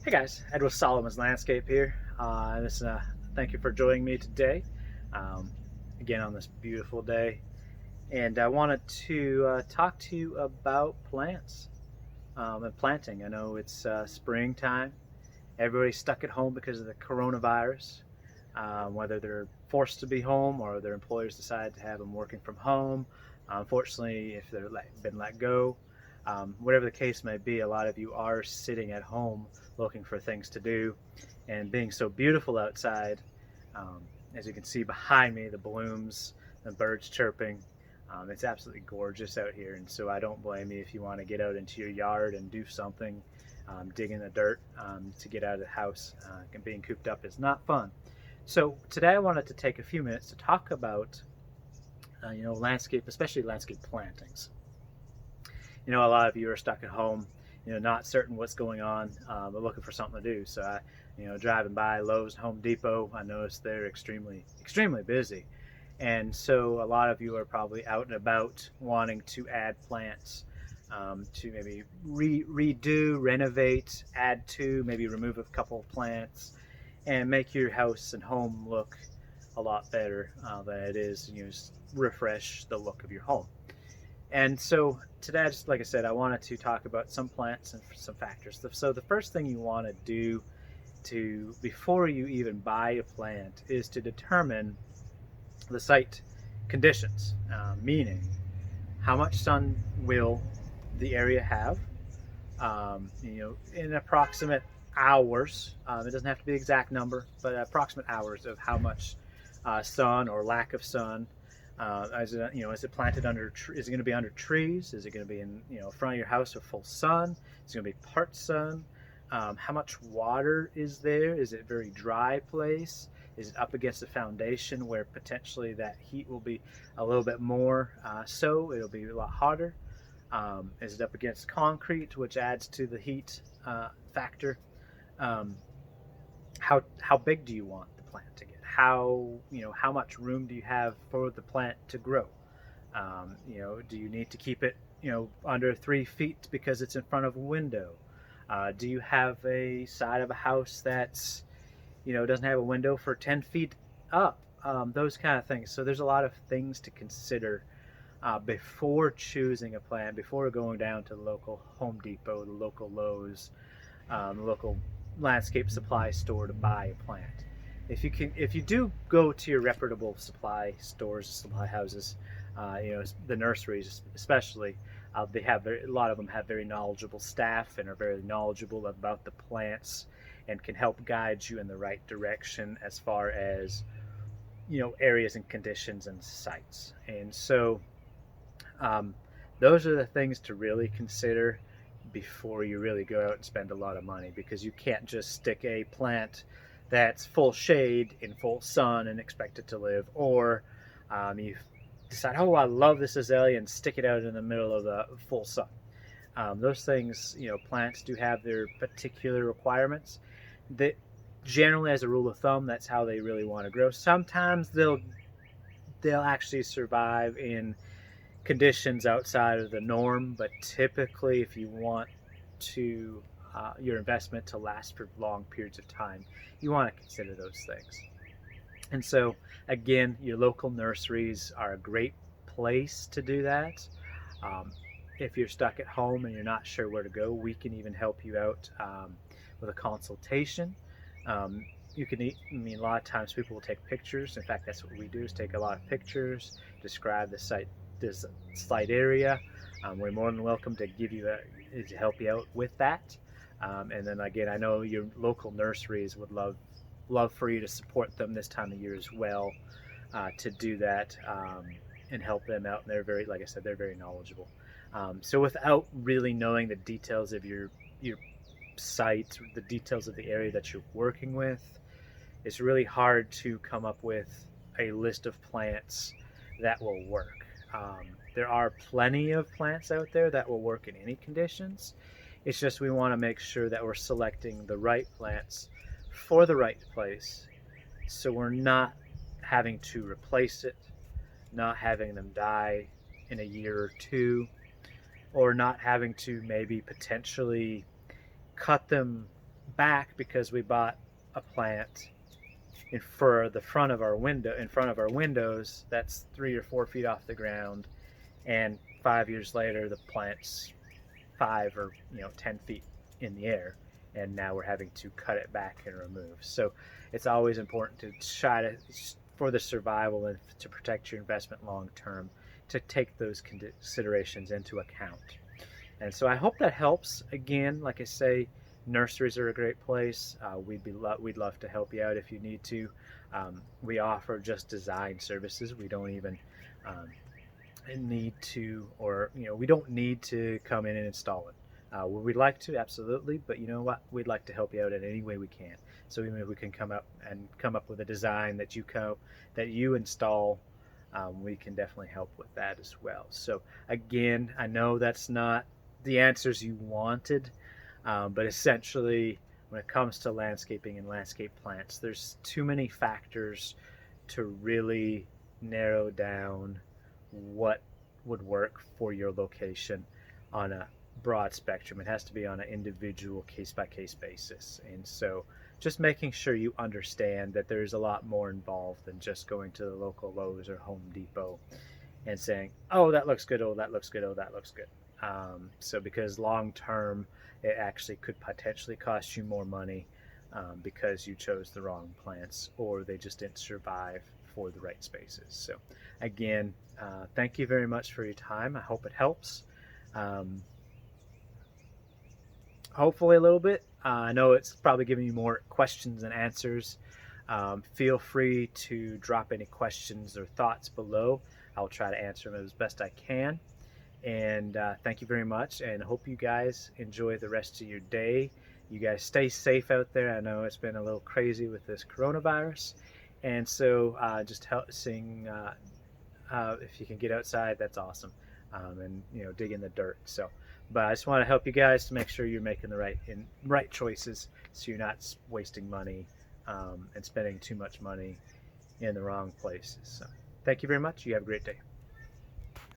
Hey guys, Ed with Solomon's Landscape here. Thank you for joining me today, um, again on this beautiful day. And I wanted to talk to you about plants and planting. I know it's springtime. Everybody's stuck at home because of the coronavirus, whether they're forced to be home or their employers decide to have them working from home. Unfortunately, if they're been let go, whatever the case may be, a lot of you are sitting at home looking for things to do. And being so beautiful outside, um, as you can see behind me, the blooms, the birds chirping, it's absolutely gorgeous out here. And so I don't blame you if you want to get out into your yard and do something, dig in the dirt to get out of the house. Being cooped up is not fun. So today I wanted to take a few minutes to talk about, landscape, especially landscape plantings. A lot of you are stuck at home, not certain what's going on, but looking for something to do. So driving by Lowe's and Home Depot, I noticed they're extremely busy. And so a lot of you are probably out and about wanting to add plants, to maybe redo, renovate, add to, maybe remove a couple of plants, and make your house and home look a lot better than it is. Just refresh the look of your home. And so today, just like I said, I wanted to talk about some plants and some factors. So the first thing you want to do before you even buy a plant is to determine the site conditions, meaning how much sun will the area have, in approximate hours. It doesn't have to be an exact number, but approximate hours of how much sun or lack of sun. Is it planted under? Is it going to be under trees? Is it going to be in front of your house with full sun? Is it going to be part sun? How much water is there? Is it a very dry place? Is it up against the foundation where potentially that heat will be a little bit more, so it'll be a lot hotter? Is it up against concrete, which adds to the heat factor? Um, how big do you want the plant to get? How much room do you have for the plant to grow? Do you need to keep it under 3 feet because it's in front of a window? Do you have a side of a house that's doesn't have a window for 10 feet up? Those kind of things. So there's a lot of things to consider before choosing a plant, before going down to the local Home Depot, the local Lowe's, the local landscape supply store to buy a plant. If you do go to your reputable supply stores, supply houses, the nurseries especially, a lot of them have very knowledgeable staff and are very knowledgeable about the plants and can help guide you in the right direction as far as areas and conditions and sites. And so those are the things to really consider before you really go out and spend a lot of money, because you can't just stick a plant that's full shade in full sun and expect it to live, or you decide, oh, I love this azalea, and stick it out in the middle of the full sun. Those things, plants do have their particular requirements that generally, as a rule of thumb, that's how they really want to grow. Sometimes they'll actually survive in conditions outside of the norm, but typically if you want to your investment to last for long periods of time, you want to consider those things. And so again, your local nurseries are a great place to do that. If you're stuck at home and you're not sure where to go, we can even help you out with a consultation. A lot of times people will take pictures. In fact, that's what we do, is take a lot of pictures, describe the site, this site area. We're more than welcome to to help you out with that. And then again, I know your local nurseries would love for you to support them this time of year as well, to do that, and help them out. And they're very, like I said, they're very knowledgeable. So without really knowing the details of your site, the details of the area that you're working with, it's really hard to come up with a list of plants that will work. There are plenty of plants out there that will work in any conditions. It's just we want to make sure that we're selecting the right plants for the right place, so we're not having to replace it, not having them die in a year or two, or not having to maybe potentially cut them back because we bought a plant for the front of our window, in front of our windows, that's 3 or 4 feet off the ground, and 5 years later the plant's 5 or 10 feet in the air, and now we're having to cut it back and remove. So it's always important to try to, for the survival and to protect your investment long term, to take those considerations into account. And so I hope that helps. Again, like I say, nurseries are a great place. We'd love to help you out if you need to. We offer just design services. We don't even need to, or we don't need to come in and install it. Would we like to? Absolutely. But you know what? We'd like to help you out in any way we can. So even if we can come up with a design that you install, we can definitely help with that as well. So again, I know that's not the answers you wanted, but essentially, when it comes to landscaping and landscape plants, there's too many factors to really narrow down what would work for your location on a broad spectrum. It has to be on an individual case-by-case basis. And so just making sure you understand that there's a lot more involved than just going to the local Lowe's or Home Depot and saying, oh, that looks good, oh, that looks good, oh, that looks good. So because long term, it actually could potentially cost you more money because you chose the wrong plants, or they just didn't survive for the right spaces. So again, thank you very much for your time. I hope it helps. Hopefully a little bit. I know it's probably giving you more questions than answers. Feel free to drop any questions or thoughts below. I'll try to answer them as best I can. And thank you very much, and hope you guys enjoy the rest of your day. You guys stay safe out there. I know it's been a little crazy with this coronavirus, and so just seeing if you can get outside, that's awesome, and dig in the dirt. So, but I just want to help you guys to make sure you're making the right choices, so you're not wasting money and spending too much money in the wrong places. So, thank you very much. You have a great day.